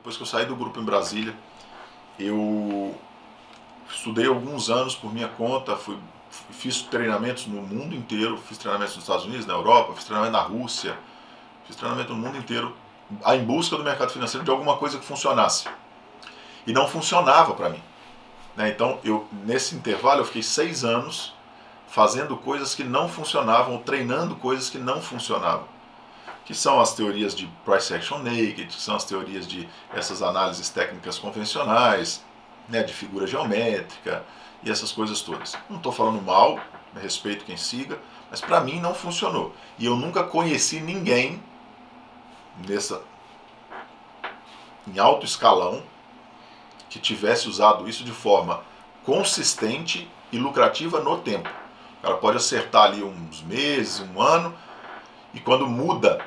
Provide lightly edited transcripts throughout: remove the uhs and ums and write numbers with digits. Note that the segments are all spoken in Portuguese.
Depois que eu saí do grupo em Brasília, eu estudei alguns anos por minha conta, fiz treinamentos no mundo inteiro, fiz treinamentos nos Estados Unidos, na Europa, fiz treinamento na Rússia, fiz treinamento no mundo inteiro, em busca do mercado financeiro de alguma coisa que funcionasse. E não funcionava para mim. Então, nesse intervalo, eu fiquei 6 anos fazendo coisas que não funcionavam, ou treinando coisas que não funcionavam. Que são as teorias de Price Action Naked, que são as teorias de essas análises técnicas convencionais, de figura geométrica e essas coisas todas. Não estou falando mal, respeito quem siga, mas para mim não funcionou. E eu nunca conheci ninguém em alto escalão que tivesse usado isso de forma consistente e lucrativa no tempo. O cara pode acertar ali uns meses, um ano, e quando muda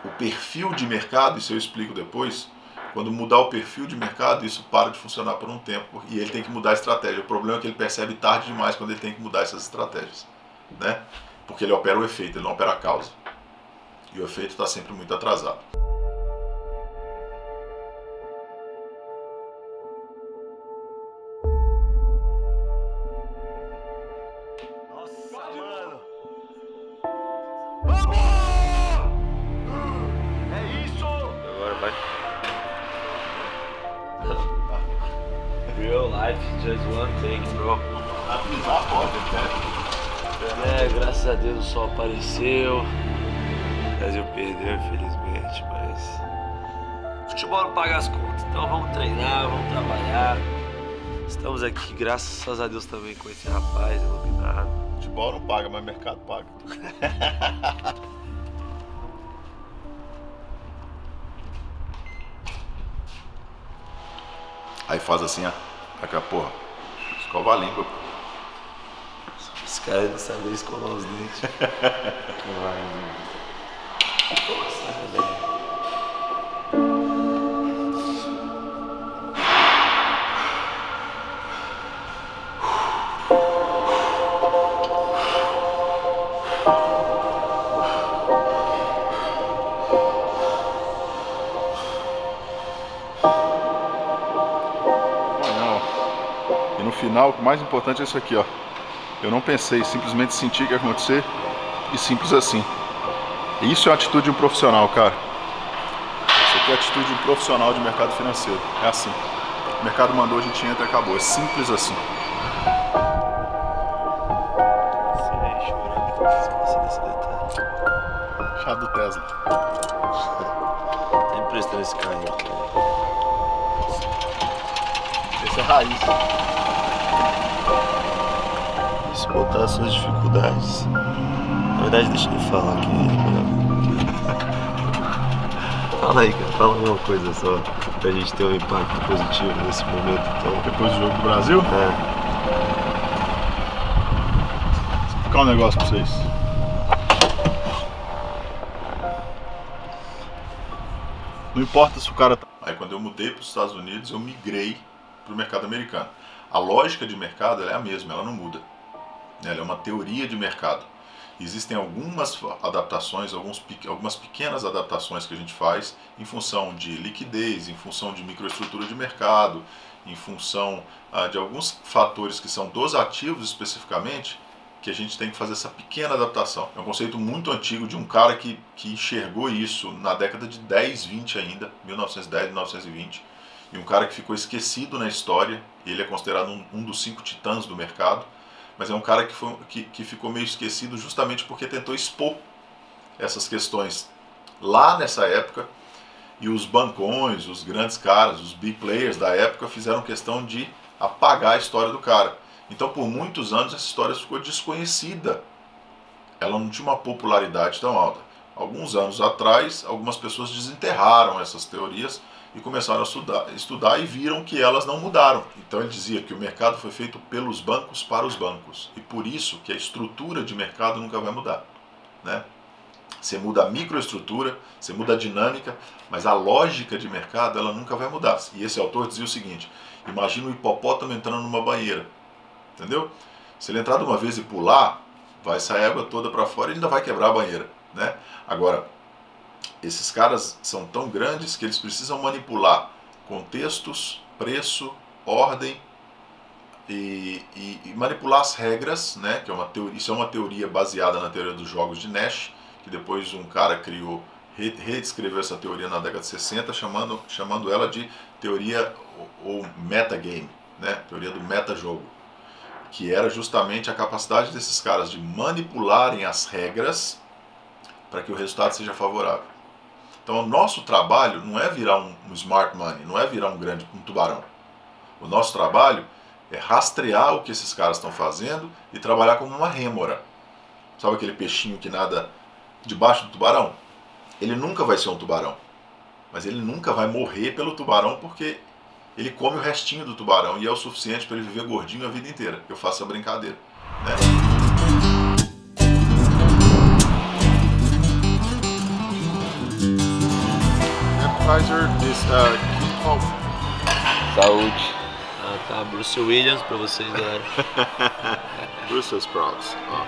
o perfil de mercado, isso eu explico depois, quando mudar o perfil de mercado, isso para de funcionar por um tempo e ele tem que mudar a estratégia. O problema é que ele percebe tarde demais quando ele tem que mudar essas estratégias, porque ele opera o efeito, ele não opera a causa. E o efeito está sempre muito atrasado. Real life, just one thing, bro. Avisar pode, né? Graças a Deus o sol apareceu. O Brasil perdeu, infelizmente, mas futebol não paga as contas. Então vamos treinar, vamos trabalhar. Estamos aqui, graças a Deus, também com esse rapaz iluminado. Futebol não paga, mas mercado paga. Aí faz assim, aquela porra, escova a língua. Os caras não sabem escovar os dentes. E no final, o mais importante é isso aqui, ó. Eu não pensei, simplesmente senti que ia acontecer e simples assim. E isso é a atitude de um profissional, cara. Isso aqui é a atitude de um profissional de mercado financeiro. É assim. O mercado mandou, a gente entra e acabou. É simples assim. Chá do Tesla. Tá emprestando esse carro aqui. Esse é raiz. Se botar as suas dificuldades. Na verdade, deixa ele falar aqui. Fala aí, cara. Fala uma coisa só. Pra gente ter um impacto positivo nesse momento. Então. Depois do jogo do Brasil? É. Vou explicar um negócio pra vocês. Não importa se o cara tá... Aí quando eu mudei para os Estados Unidos, eu migrei para o mercado americano. A lógica de mercado ela é a mesma, ela não muda. Ela é uma teoria de mercado. Existem algumas adaptações, algumas pequenas adaptações que a gente faz em função de liquidez, em função de microestrutura de mercado, em função de alguns fatores que são dos ativos especificamente, que a gente tem que fazer essa pequena adaptação. É um conceito muito antigo de um cara que enxergou isso na década de 10, 20 ainda, 1910, 1920, e um cara que ficou esquecido na história. Ele é considerado um dos 5 titãs do mercado, mas é um cara que ficou meio esquecido justamente porque tentou expor essas questões lá nessa época, e os bancões, os grandes caras, os big players da época fizeram questão de apagar a história do cara. Então por muitos anos essa história ficou desconhecida, ela não tinha uma popularidade tão alta. Alguns anos atrás, algumas pessoas desenterraram essas teorias e começaram a estudar e viram que elas não mudaram. Então ele dizia que o mercado foi feito pelos bancos para os bancos, e por isso que a estrutura de mercado nunca vai mudar, né? Você muda a microestrutura, você muda a dinâmica, mas a lógica de mercado ela nunca vai mudar. E esse autor dizia o seguinte: imagina um hipopótamo entrando numa banheira, entendeu? Se ele entrar de uma vez e pular, vai sair a água toda para fora e ainda vai quebrar a banheira, né? Agora, esses caras são tão grandes que eles precisam manipular contextos, preço, ordem e manipular as regras, né? Que é uma teoria, isso é uma teoria baseada na teoria dos jogos de Nash, que depois um cara criou, reescreveu essa teoria na década de 60, chamando ela de teoria ou metagame, né? Teoria do metajogo, que era justamente a capacidade desses caras de manipularem as regras para que o resultado seja favorável. Então o nosso trabalho não é virar um smart money, não é virar um tubarão. O nosso trabalho é rastrear o que esses caras estão fazendo e trabalhar como uma rêmora. Sabe aquele peixinho que nada debaixo do tubarão? Ele nunca vai ser um tubarão, mas ele nunca vai morrer pelo tubarão porque ele come o restinho do tubarão e é o suficiente para ele viver gordinho a vida inteira. Eu faço a brincadeira, né? Appetizer is Keep Saúde. Ah, tá, Bruce Williams pra vocês, galera. Brussels sprouts. Ó.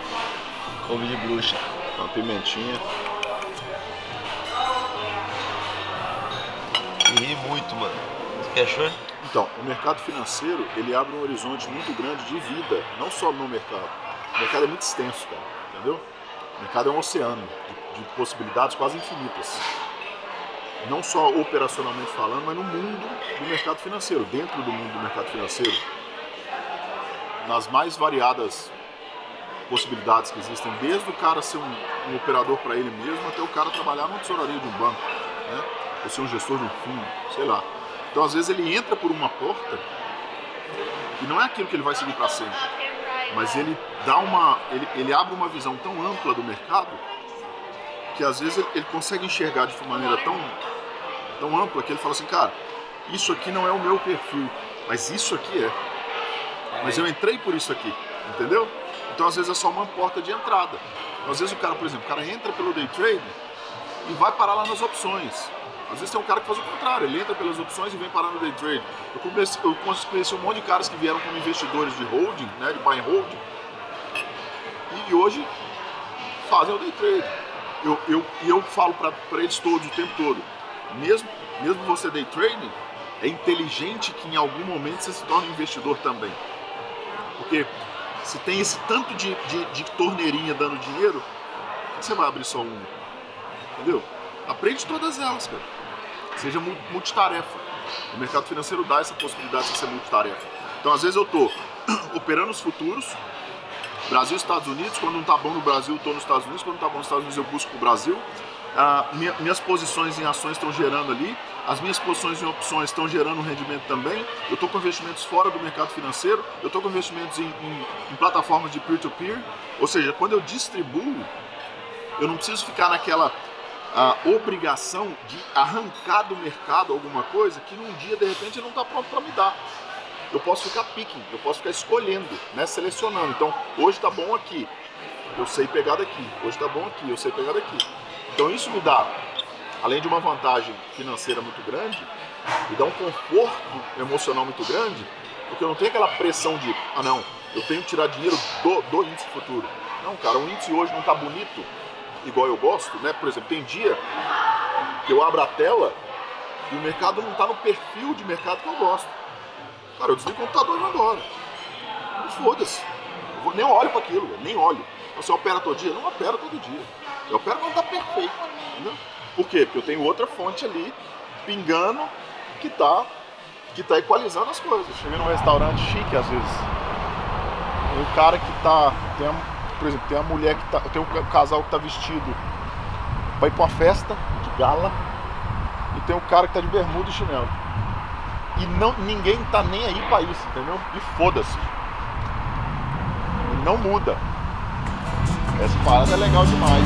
Couve de bruxa. Uma pimentinha. E ri muito, mano. Você que achou? Então, o mercado financeiro, ele abre um horizonte muito grande de vida, não só no mercado. O mercado é muito extenso, cara, entendeu? O mercado é um oceano de possibilidades quase infinitas. Não só operacionalmente falando, mas no mundo do mercado financeiro, dentro do mundo do mercado financeiro. Nas mais variadas possibilidades que existem, desde o cara ser um operador para ele mesmo, até o cara trabalhar numa tesouraria de um banco, né? Ou ser um gestor de um fundo, sei lá. Então, às vezes, ele entra por uma porta e não é aquilo que ele vai seguir para sempre, mas ele abre uma visão tão ampla do mercado que, às vezes, ele consegue enxergar de uma maneira tão ampla que ele fala assim, cara, isso aqui não é o meu perfil, mas isso aqui é. Mas eu entrei por isso aqui, entendeu? Então, às vezes, é só uma porta de entrada. Às vezes, o cara, por exemplo, entra pelo day trade e vai parar lá nas opções. Às vezes tem um cara que faz o contrário, ele entra pelas opções e vem parar no day trade. Eu conheci um monte de caras que vieram como investidores de holding, né, de buy and hold, e hoje fazem o day trade. Eu falo para eles todos, o tempo todo, mesmo você day trading, é inteligente que em algum momento você se torne investidor também. Porque se tem esse tanto de torneirinha dando dinheiro, você vai abrir só uma, entendeu? Aprende todas elas, cara. Seja multitarefa. O mercado financeiro dá essa possibilidade de ser multitarefa. Então, às vezes eu estou operando os futuros, Brasil e Estados Unidos. Quando não está bom no Brasil, estou nos Estados Unidos. Quando não está bom nos Estados Unidos, eu busco o Brasil. Minhas posições em ações estão gerando ali. As minhas posições em opções estão gerando um rendimento também. Eu estou com investimentos fora do mercado financeiro. Eu estou com investimentos em plataformas de peer-to-peer. Ou seja, quando eu distribuo, eu não preciso ficar naquela obrigação de arrancar do mercado alguma coisa que num dia, de repente, não está pronto para me dar. Eu posso ficar picking, eu posso ficar escolhendo, né, selecionando. Então, hoje está bom aqui, eu sei pegar daqui. Hoje está bom aqui, eu sei pegar daqui. Então, isso me dá, além de uma vantagem financeira muito grande, me dá um conforto emocional muito grande, porque eu não tenho aquela pressão de, não, eu tenho que tirar dinheiro do índice futuro. Não, cara, o índice hoje não está bonito, igual eu gosto, né? Por exemplo, tem dia que eu abro a tela e o mercado não está no perfil de mercado que eu gosto. Cara, eu desligo o computador e vou embora. Foda-se. Nem olho para aquilo, nem olho. Você opera todo dia? Não opera todo dia. Eu opero quando está perfeito. Entendeu? Por quê? Porque eu tenho outra fonte ali, pingando, que tá equalizando as coisas. Cheguei num restaurante chique, às vezes. E o cara que por exemplo, tem a mulher que tem um casal que tá vestido pra ir pra uma festa de gala e tem um cara que tá de bermuda e chinelo. E ninguém tá nem aí pra isso, entendeu? E foda-se. E não muda. Essa parada é legal demais.